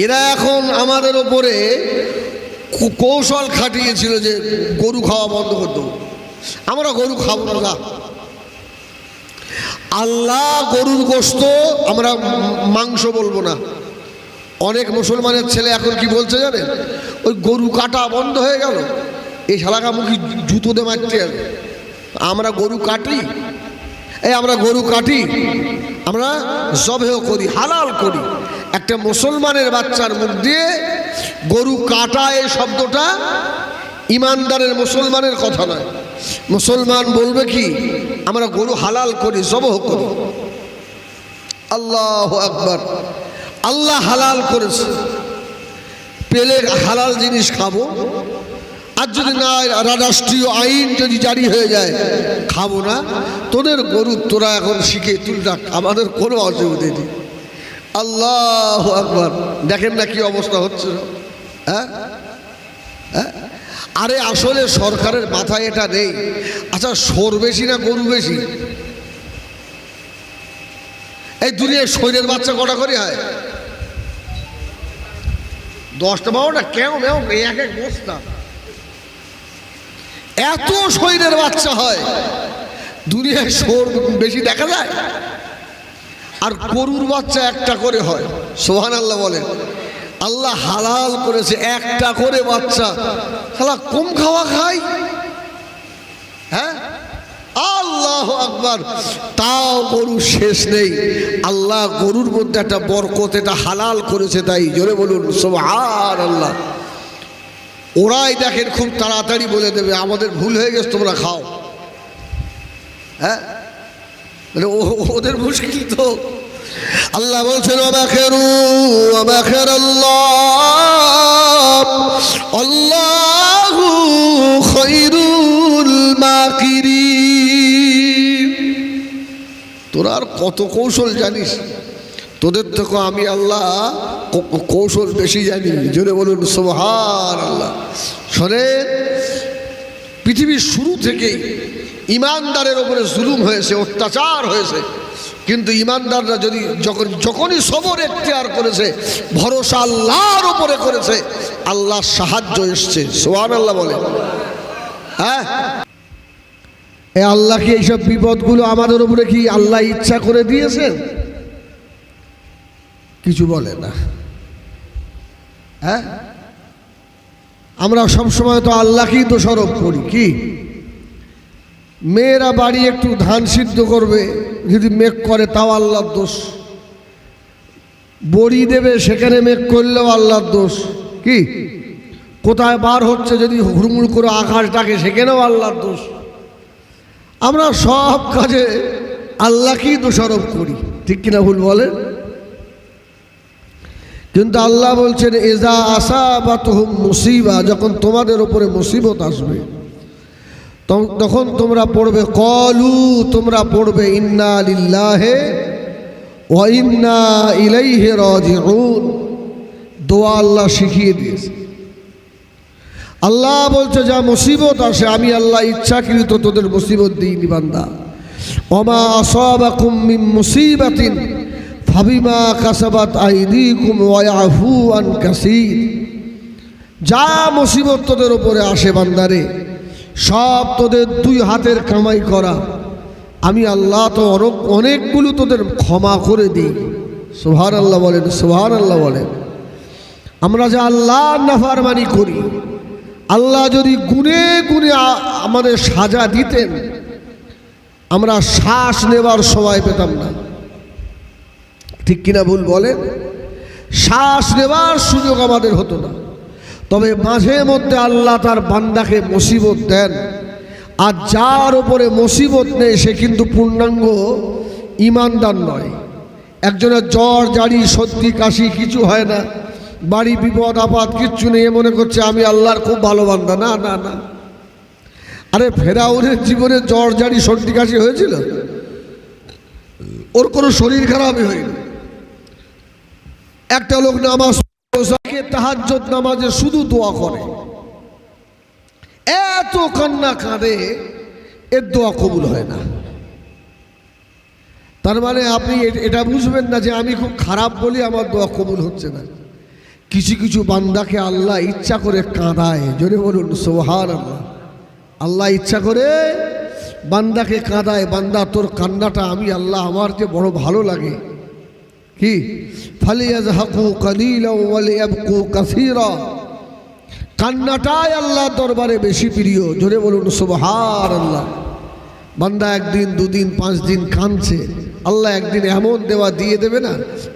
এরা এখন আমাদের ওপরে কৌশল খাটিয়েছিল যে গরু খাওয়া বন্ধ করতে। আমরা গরু খাবো না। আল্লাহ গরুর গোশত, আমরা মাংস বলবো না। অনেক মুসলমানের ছেলে এখন কি বলছে জানেন, ওই গরু কাটা বন্ধ হয়ে গেল, এই শালাকামুখী জুতো দিয়ে মারতে হবে। আমরা গরু কাটি, আমরা গরু কাটি, আমরা জবেহ করি, হালাল করি। একটা মুসলমানের বাচ্চার মুখ দিয়ে গরু কাটা এই শব্দটা ইমানদারের মুসলমানের কথা নয়। মুসলমান বলবে কি, আমরা গরু হালাল করি, জবহ করি। আল্লাহু আকবার। আল্লাহ হালাল করেছে, পেলে হালাল জিনিস খাবো। আর যদি না রাষ্ট্রীয় আইন যদি জারি হয়ে যায়, খাবো না। তোদের গরু তোরা এখন শিখে তুই রাখ, আমাদের কোনো অসুবিধে নেই। আল্লাহু আকবার। দেখেন না কি অবস্থা হচ্ছে। হ্যাঁ, আরে আসলে সরকারের মাথায় এটা নেই। আচ্ছা, সোর বেশি না গরু বেশি? এই দুনিয়ায় শরীরের বাচ্চা কটা করে হয়? 10টা 12টা, কেউ মেও এক এক বস্তা। এত শরীরের বাচ্চা হয়, দুনিয়ায় সোর বেশি দেখা যায়। আর গরুর বাচ্চা একটা করে হয়। সুবহানাল্লাহ বলেন। আল্লাহ হালাল করেছে একটা করে বাচ্চা, শালা কম খাওয়া খায়। হ্যাঁ, আল্লাহু আকবার। তাও গরু শেষ নেই। আল্লাহ গরুর মধ্যে একটা বরকত, এটা হালাল করেছে। তাই জোরে বলুন সুবহানাল্লাহ। ওরাই দেখেন খুব তাড়াতাড়ি বলে দেবে আমাদের ভুল হয়ে গেছে, তোমরা খাও। হ্যাঁ, মানে ওদের মুশকিল তো। আল্লাহ বলছেন আল্লাহু খায়রুল মাকিরিন। তোরা আর কত কৌশল জানিস, তোদের থেকে আমি আল্লাহ কৌশল বেশি জানি। জোরে বলুন সুবহানাল্লাহ। শোনেন, পৃথিবীর শুরু থেকেই ইমানদারের উপরে জুলুম হয়েছে, অত্যাচার হয়েছে। কিন্তু ইমানদাররা যখনই সবর এখতিয়ার করেছে, ভরসা আল্লাহর উপরে করেছে, আল্লাহর সাহায্য এসছে। সুবহানাল্লাহ বলে। হ্যাঁ, আল্লাহ কি এইসব বিপদগুলো আমাদের উপরে কি আল্লাহ ইচ্ছা করে দিয়েছেন? কিছু বলে না। হ্যাঁ, আমরা সবসময় তো আল্লাহকেই দোষারোপ করি। কি, মেয়েরা বাড়ি একটু ধান সিদ্ধ করবে, যদি মেঘ করে তাও আল্লাহর দোষ। বড়ি দেবে, সেখানে মেঘ করলেও আল্লাহর দোষ। কি, কোথায় বার হচ্ছে যদি হুড়মুড় করে আকাশ ডাকে, সেখানেও আল্লাহর দোষ। আমরা সব কাজে আল্লাহকেই দোষারোপ করি, ঠিক কিনা ভুল বলেন? কিন্তু আল্লাহ বলছেন ইজা আসাবাতুহুম মুসিবা, যখন তোমাদের উপরে মুসিবত আসবে তখন তোমরা পড়বে কলু, তোমরা পড়বে ইন্না লিল্লাহি ওয়া ইন্না ইলাইহি রাজিউন। দোয়া আল্লাহ শিখিয়ে দিয়েছে। আল্লাহ বলছে যা মুসিবত আসে, আমি আল্লাহ ইচ্ছাকৃত তোদের মুসিবত দিইনি বান্দা। ওমা আসাবাকুম মিন মুসিবাতিন ফাবিমা কাসাবাত আইদিকুম ওয়া ইয়াফু আন কাসীর। যা মুসিবত তোদের উপরে আসে বান্দারে, সব তোদের দুই হাতের কামাই করা। আমি আল্লাহ তো অনেকগুলো তোদের ক্ষমা করে দিই। সুবহানাল্লাহ বলেন, সুবহানাল্লাহ বলেন। আমরা যে আল্লাহর নাফরমানি করি, আল্লাহ যদি গুনে গুনে আমাদের সাজা দিতেন, আমরা শ্বাস নেবার সময় পেতাম না। ঠিক কিনা ভুল বলেন? শ্বাস নেবার সুযোগ আমাদের হতো না। তবে মাঝে মধ্যে আল্লাহ তার বান্দাকে মুসিবত দেন, আর যার উপরে মুসিবত নেই সে কিন্তু পূর্ণাঙ্গ ইমানদার নয়। একজনের জ্বর জারি সর্দি কাশি কিছু হয় না, বাড়ি বিপদ আপদ কিচ্ছু নেই, মনে করছে আমি আল্লাহর খুব ভালো বান্দা। না না না, আরে ফেরাউনের জীবনে জ্বর জারি সর্দি কাশি হয়েছিল? ওর কোনো শরীর খারাপই হয়নি। একটা লোক নামাজ তাহাজ্জুদ নামাজে শুধু দোয়া করে, এত কান্না কাঁদে, এর দোয়া কবুল হয় না। তার মানে আপনি এটা বুঝবেন না যে আমি খুব খারাপ বলি আমার দোয়া কবুল হচ্ছে না। কিছু কিছু বান্দাকে আল্লাহ ইচ্ছা করে কাঁদায়, জোরে বলুন সুবহানাল্লাহ। আল্লাহ ইচ্ছা করে বান্দাকে কাঁদায়, বান্দা তোর কান্নাটা আমি আল্লাহ আমার যে বড় ভালো লাগে। কি ফালিয়াযহাকু কালিলাও ওয়া লিয়াবকু কাসীরা, কান্নাটাই আল্লাহ দরবারে বেশি প্রিয়, জোরে বলুন সুবহানাল্লাহ। বান্দা একদিন দুদিন 5 দিন কাঁদছে, আল্লাহ একদিন এমন দেওয়া দিয়ে দেবে না,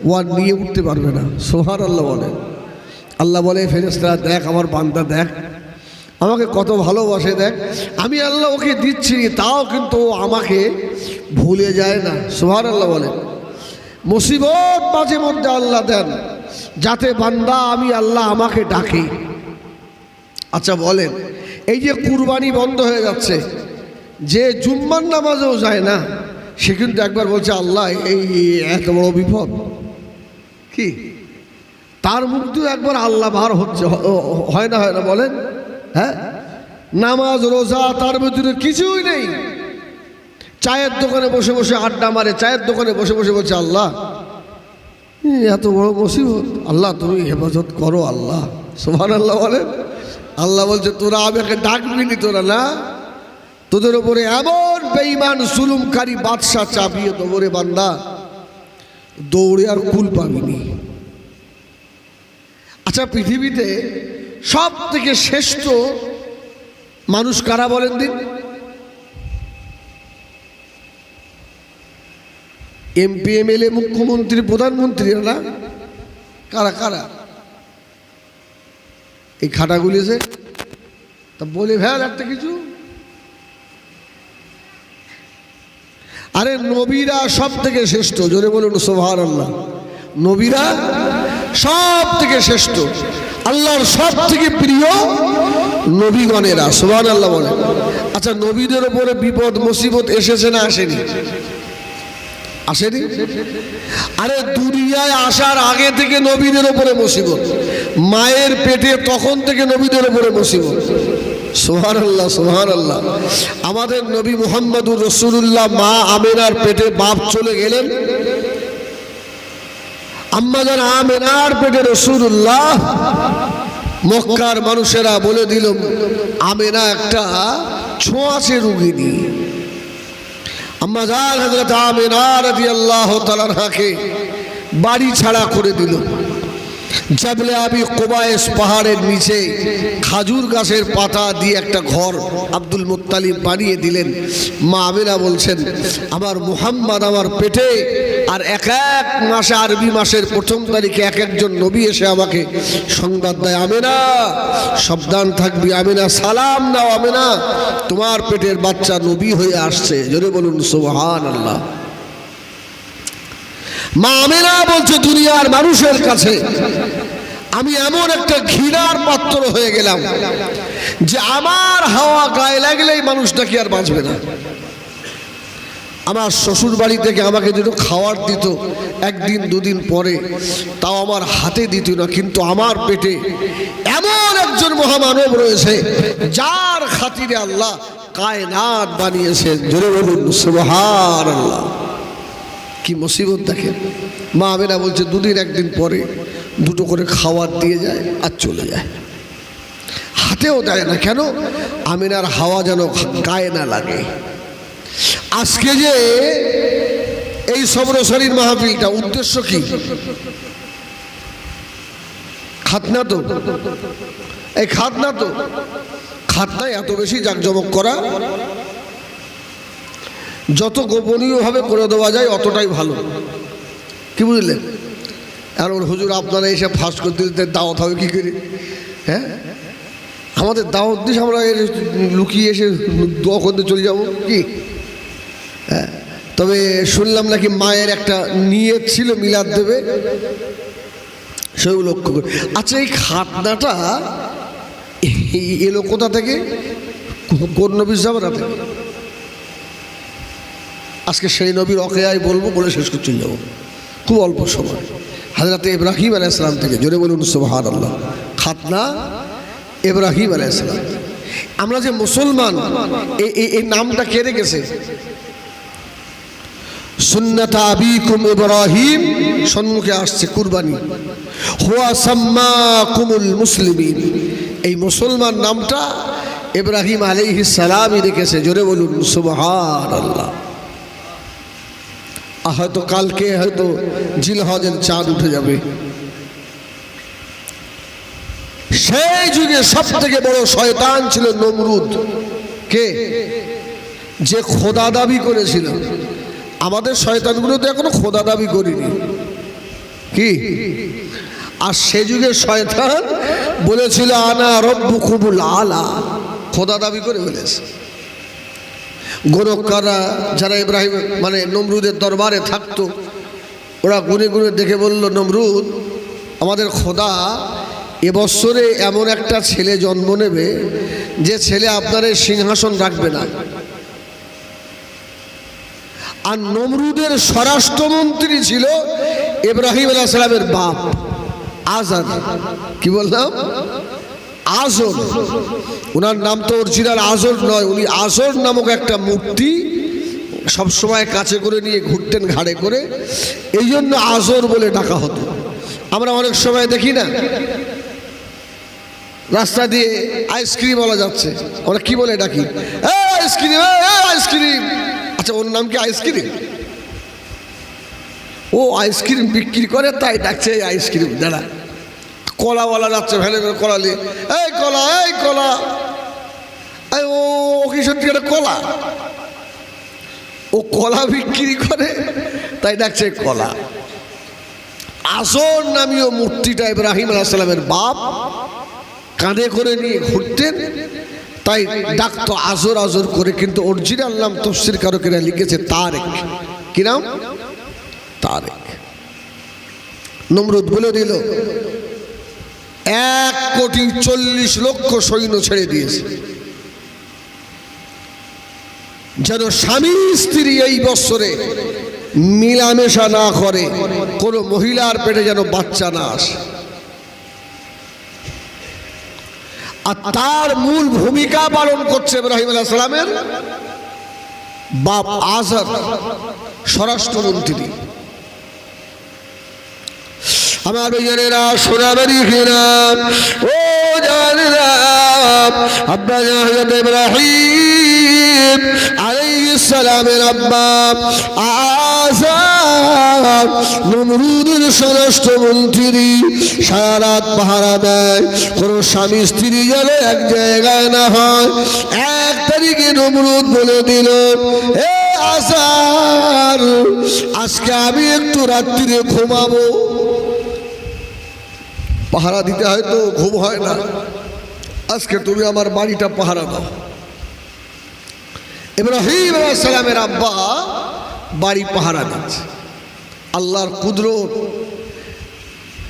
ও আর নিয়ে উঠতে পারবে না। সুবহানাল্লাহ বলে। আল্লাহ বলে ফেরেশতারা দেখ আমার বান্দা দেখ আমাকে কত ভালোবাসে, দেখ আমি আল্লাহ ওকে দিচ্ছি তাও কিন্তু ও আমাকে ভুলে যায় না। সুবহানাল্লাহ বলে। মুসিবত মাঝে মধ্যে আল্লাহ দেন যাতে বান্দা আমি আল্লাহ আমাকে ডাকে। আচ্ছা বলেন, এই যে কুরবানি বন্ধ হয়ে যাচ্ছে, যে জুম্মার নামাজেও যায় না সে কিন্তু একবার বলছে আল্লাহ এই এত বড় বিপদ, কি তার মুখ দিয়ে একবার আল্লাহ বার হচ্ছে, হয় না হয় না বলেন? হ্যাঁ, নামাজ রোজা তার ভিতরে কিছুই নেই, চায়ের দোকানে বসে বসে আড্ডা মারে, চায়ের দোকানে বসে বসে বলছে আল্লাহ এত বড় মুসিবত, আল্লাহ তুমি হেফাজত করো আল্লাহ। সুবহানাল্লাহ বলেন। আল্লাহ বলছে তোরা আমাকে ডাকবি নি, তোরা না, তোদের উপরে এমন বেঈমান জুলুমকারী বাদশা চাপিয়ে দেবো রে বান্দা, দৌড়ে আর কুল পাবিনি। আচ্ছা পৃথিবীতে সব থেকে শ্রেষ্ঠ মানুষ কারা বলেন দিন? এমপি এমএলএ মুখ্যমন্ত্রী প্রধানমন্ত্রী না, কারা কারা? এই খাটাগুলি যে তা বলে ভেল একটা কিছু। আরে নবীরা সব থেকে শ্রেষ্ঠ, জোরে বলুন সুবহানাল্লাহ। নবীরা সব থেকে শ্রেষ্ঠ, আল্লাহর সব থেকে প্রিয় নবীগণেরা। সুবহানাল্লাহ বলে। আচ্ছা নবীদের উপরে বিপদ মুসিবত এসেছে না আসেনি? আসেনি? আরে দুনিয়ায় আসার আগে থেকে নবীদের উপরে মুসিবত, মায়ের পেটে তখন থেকে নবীদের উপরে মুসিবত। সুবহানাল্লাহ সুবহানাল্লাহ। আমাদের নবী মুহাম্মদুর রাসূলুল্লাহ মা আমিনার পেটে বাপ চলে গেলেন, আম্মা জান আমিনার পেটে রাসূলুল্লাহ। মক্কার মানুষেরা বলে দিল আমিনা একটা ছোঁয়াচে রোগিনী। আম্মা জান হযরত আমিনা রাদিয়াল্লাহু তাআলা আনহাকে বাড়ি ছাড়া করে দিল। জাবলে আবি কুবাইস পাহাড়ের নিচে খাজুর গাছের পাতা দিয়ে একটা ঘর আব্দুল মুত্তালিব বানিয়ে দিলেন। মা আমিনা বলছেন আমার মুহাম্মদ আমার পেটে, আর এক এক মাসে আরবি মাসের 1ম তারিখে এক একজন নবী এসে আমাকে সংবাদ দেয়, আমিনা সাবধান থাকবি, আমিনা সালাম নাও, আমিনা তোমার পেটের বাচ্চা নবী হয়ে আসছে। জোরে বলুন সুবহানাল্লাহ। মা আমিনা বলছে দুনিয়ার মানুষের কাছে আমি এমন একটা ঘৃণার পাত্র হয়ে গেলাম যে আমার হাওয়া গায়ে লাগলেই মানুষটা কি আর বাঁচবে না। আমার শ্বশুর বাড়ি থেকে আমাকে যেন খাওয়ার দিত একদিন দুদিন পরে, তাও আমার হাতে দিত না, কিন্তু আমার পেটে এমন একজন মহামানব রয়েছে যার খাতিরে আল্লাহ কায়নাত বানিয়েছেন। জোরে বলুন সুবহানাল্লাহ। কি মুসিবত দেখেন। মা আমিনা বলছে দুদিন একদিন পরে দুটো করে খাবার দিয়ে যায় আর চলে যায়, হাতেও দেয় না। কেন? আমিনার হাওয়া যেন গায়ে না লাগে। আজকে যে এই সবরসারির মাহফিলটা উদ্দেশ্য কি? খাতনা তো, এই খাতনা তো, খাতনায় এত বেশি জাঁকজমক করা, যত গোপনীয়ভাবে করে দেওয়া যায় অতটাই ভালো। কি বুঝলেন? আর ওর হুজুর আপনারা এসে ফাঁস করতে দিতে দাওয়াত হবে কী করে? হ্যাঁ, আমাদের দাওয়াত দিস আমরা লুকিয়ে এসে দোয়া করতে চলে যাবো কি? হ্যাঁ, তবে শুনলাম নাকি মায়ের একটা নিয়ত ছিল মিলাদ দেবে, সেও লক্ষ্য করে। আচ্ছা এই খাতনাটা এলো কোথা থেকে? কোন নবীর জামানা থেকে? আজকে সেই নবীর অকেয়ায় বলবো, বলে শেষ করে চলে যাবো খুব অল্প সময়। হযরত ইব্রাহিম আলাইহিস সালাম থেকে, জোরে বলুন সুবহানাল্লাহ। খাতনা ইব্রাহিম আলাইহিস সালাম। আমরা যে মুসলমান এই নামটা কে রেখেছে? সুন্নাত আবিকুম ইব্রাহিম সম্মুখে আসছে কুরবানি। হুয়া সাম্মাকুমুল মুসলিমিন, এই মুসলমান নামটা ইব্রাহিম আলাইহিস সালামই রেখেছে। জোরে বলুন সুবহানাল্লাহ। হয়তো কালকে হয়তো জিলহজের চাঁদ উঠে যাবে। সেই যুগে সব থেকে বড় শয়তান ছিল নমরুদ। কে? যে খোদা দাবি করেছিল। আমাদের শয়তানগুলো তো এখনো খোদা দাবি করিনি কি? আর সে যুগের শয়তান বলেছিল আনা রব্বুকুমুল আলা, খোদা দাবি করে বলেছে। গোরক্ষারা যারা ইব্রাহিম মানে নমরুদের দরবারে থাকতো, ওরা গুনে গুনে দেখে বলল, নমরুদ আমাদের খোদা এবছরে এমন একটা ছেলে জন্ম নেবে যে ছেলে আপনার এই সিংহাসন রাখবে না। আর নমরুদের স্বরাষ্ট্রমন্ত্রী ছিল ইব্রাহিম আলাইহিস সালামের বাপ আজর। কি বললাম? আজর। ওনার নাম তো অরিজিনাল আজর নয়, উনি আজর নামক একটা মূর্তি সবসময় কাছে করে নিয়ে ঘুরতেন ঘাড়ে করে, এই জন্য আজর বলে ডাকা হতো। আমরা অনেক সময় দেখি না রাস্তা দিয়ে আইসক্রিম বলা যাচ্ছে, আমরা কি বলে ডাকি? Ice cream, ice cream. আচ্ছা, ওর নাম কি আইসক্রিম? ও আইসক্রিম বিক্রি করে তাই ডাকছে আইসক্রিম। দাঁড়া, কলাওয়ালা যাচ্ছে ভ্যানে কলা নিয়ে, এই কলা, এই কলা, এই ও কি সত্যিকারের কলা? ও কলা বিক্রি করে তাই ডাকছে কলা। আজর নামীয় মূর্তিটা ইব্রাহিম আলাইহিস সালামের বাপ কাঁধে করে নিয়ে ঘুরতেন, তাই ডাকতো আজর আজর করে। কিন্তু অরিজিনাল নাম তাফসীর কারকেরা লিখেছে তারেক। কি নাম? তারেক। নমরুদ বলে দিল 1,40,00,000 সৈন্য ছেড়ে দিয়েছে, যেন স্বামী স্ত্রী এই বছরে মিলামেশা না করে, কোনো মহিলার পেটে যেন বাচ্চা না আসে। আর তার মূল ভূমিকা পালন করছে ইব্রাহিম আলাইহিস সালামের বাপ আজর, স্বরাষ্ট্রমন্ত্রী। আমার ভাইয়েরা সোনাবাড়ি ঘেরা ও জানেরা, আব্বা হযরত ইব্রাহিম আলাইহিস সালামের আব্বা আজর নমরুদের স্বরাষ্ট্রমন্ত্রী সারা রাত পাহারা দেয়, কোনো স্বামী স্ত্রী যেন এক জায়গায় না হয়। 1 তারিখে নমরুদ বলে দিল, এ আজর আজকে আমি একটু রাত্রিরে ঘুমাবো। পাহারা দিতে হয়তো ঘুম হয় না, আজকে তুমি আমার বাড়িটা পাহারা দাও। ইব্রাহিম আলাইহিস সালামের আব্বা বাড়ি পাহারা দিচ্ছে। আল্লাহর কুদরত,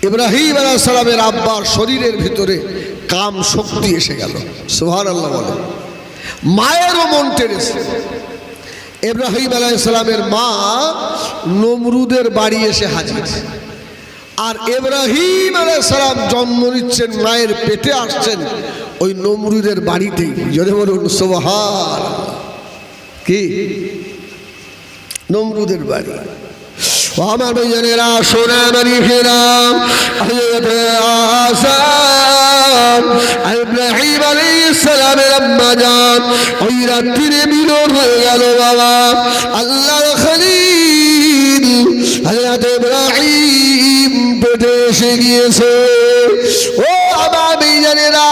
ইব্রাহিম আলাইহিস সালামের আব্বার শরীরের ভিতরে কাম শক্তি এসে গেল। সুবহানাল্লাহ বলে। মায়েরও মন টেনেছে। ইব্রাহিম আলাইহিস সালামের মা নমরুদের বাড়ি এসে হাজির। আর ইব্রাহিম আলাইহিস সালাম জন্ম নিচ্ছেন, মায়ের পেটে আসছেন ওই নমরুদের বাড়িতেই। যদি বলুন সুবহানাল্লাহ। কি? নমরুদের বাড়ি। আমার ভাইয়েরা সোনাবাড়ি ঘেরা ইব্রাহিম আলাইহিস সালামের আম্মা জান ওই রাত্রিরে মিলন হয়ে গেল। বাবা আল্লাহর খলিল হযরত ইব্রাহিম পেটে এসে গিয়েছে। ও আমার ভাইয়েরা,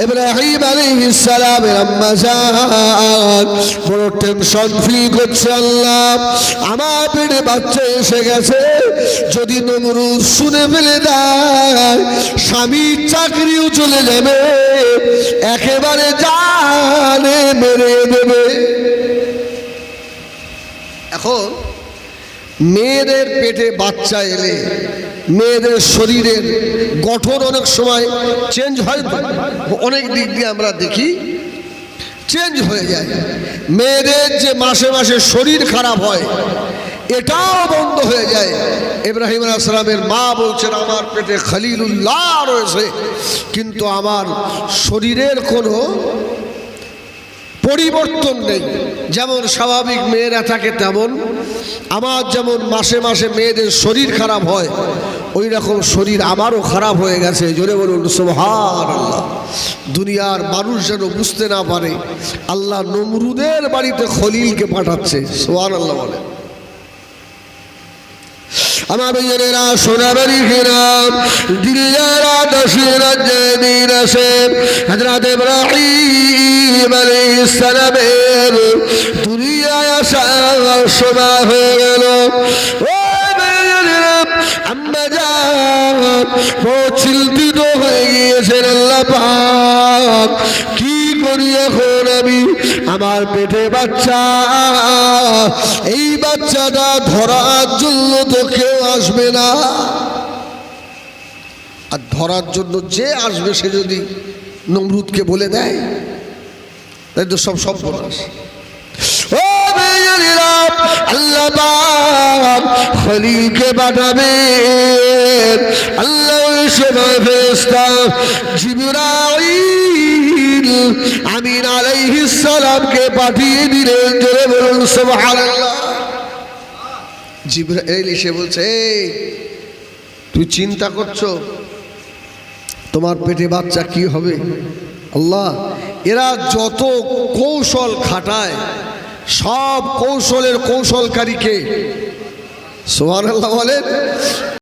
ইব্রাহিম আলাইহিস সালামের আম্মা জান বড় টেনশন ফিল করছে। আল্লাহ, আমার পেটে বাচ্চা এসে গেছে, যদি নমরুদ শুনে ফেলে দেয় স্বামীর চাকরিও চলে যাবে, একেবারে জানে মেরে দেবে। এখন মেয়েদের পেটে বাচ্চা এলে মেয়েদের শরীরের গঠন অনেক সময় চেঞ্জ হয়, অনেক দিক দিয়ে আমরা দেখি চেঞ্জ হয়ে যায়। মেয়েদের যে মাসে মাসে শরীর খারাপ হয় এটাও বন্ধ হয়ে যায়। ইব্রাহিম আলাইহিস সালামের মা বলছেন, আমার পেটে খলিলুল্লাহ রয়েছে, কিন্তু আমার শরীরের কোনো পরিবর্তন নেই। যেমন স্বাভাবিক মেয়েরা থাকে তেমন আমার যেমন মাসে মাসে মেয়েদের শরীর খারাপ হয়, ওই রকম শরীর আমারও খারাপ হয়ে গেছে। জোরে বলুন সুবহানাল্লাহ। দুনিয়ার মানুষ যেন বুঝতে না পারে আল্লাহ নমরুদের বাড়িতে খলিলকে পাঠাচ্ছে। সুবহানাল্লাহ বলে। আমার ভাইয়েরা সোনাবাড়ি গ্রাম দিল্লারা দশরাজ্যে দিন আসে হযরত ইব্রাহিম আলাইহিস সালামের দুনিয়ায় আসার সময় হয়ে গেল। ও ভাইয়েরা আম্মা জান বহুত চিন্তিত হয়ে গিয়েছেন। আল্লাহ পাক কি করি এখন আমি? আমার পেটে বাচ্চা, এই বাচ্চাটা ধরার জন্য তো কেউ আসবে না, আর ধরার জন্য যে আসবে সে যদি নমরুদকে বলে দেয় তাই তো সব সর্বনাশ। ও মেয়েরা, আল্লাহ পাক খলিলকে পাঠাবেন। আল্লাহ সময় ফেরেশতা জিবরাইল আমিন আলাইহিস সালামকে পাঠিয়ে দিলেন। জোরে বলুন সুবহানাল্লাহ। জিবরাইল এসে বলছে, তুই চিন্তা করছো তোমার পেটে বাচ্চা কি হবে? আল্লাহ এরা যত কৌশল খাটায় সব কৌশলের কৌশলকারীকে। সুবহানাল্লাহ বলেন।